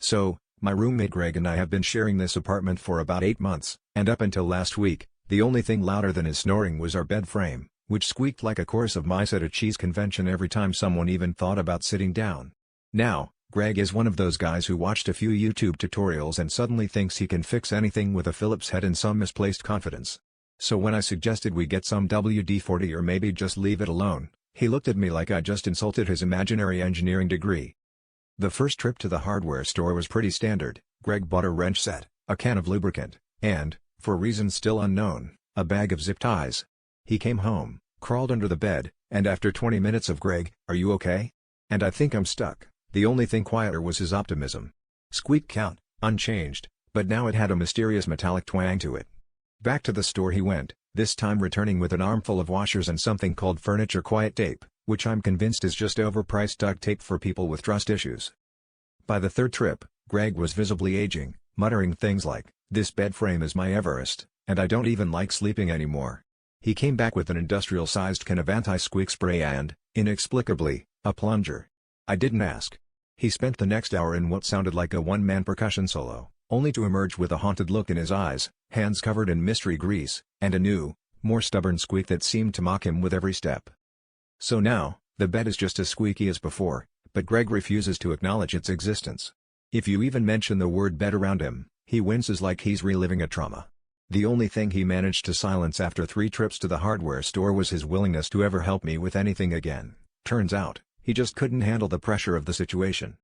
So, my roommate Greg and I have been sharing this apartment for about 8 months, and up until last week, the only thing louder than his snoring was our bed frame, which squeaked like a chorus of mice at a cheese convention every time someone even thought about sitting down. Now, Greg is one of those guys who watched a few YouTube tutorials and suddenly thinks he can fix anything with a Phillips head and some misplaced confidence. So when I suggested we get some WD-40 or maybe just leave it alone, he looked at me like I just insulted his imaginary engineering degree. The first trip to the hardware store was pretty standard. Greg bought a wrench set, a can of lubricant, and, for reasons still unknown, a bag of zip ties. He came home, crawled under the bed, and after 20 minutes of "Greg, are you okay?" and "I think I'm stuck," the only thing quieter was his optimism. Squeak count, unchanged, but now it had a mysterious metallic twang to it. Back to the store he went, this time returning with an armful of washers and something called furniture quiet tape, which I'm convinced is just overpriced duct tape for people with trust issues. By the third trip, Greg was visibly aging, muttering things like, "This bed frame is my Everest, and I don't even like sleeping anymore." He came back with an industrial-sized can of anti-squeak spray and, inexplicably, a plunger. I didn't ask. He spent the next hour in what sounded like a one-man percussion solo, only to emerge with a haunted look in his eyes, hands covered in mystery grease, and a new, more stubborn squeak that seemed to mock him with every step. So now, the bed is just as squeaky as before, but Greg refuses to acknowledge its existence. If you even mention the word bed around him, he winces like he's reliving a trauma. The only thing he managed to silence after 3 trips to the hardware store was his willingness to ever help me with anything again. Turns out, he just couldn't handle the pressure of the situation.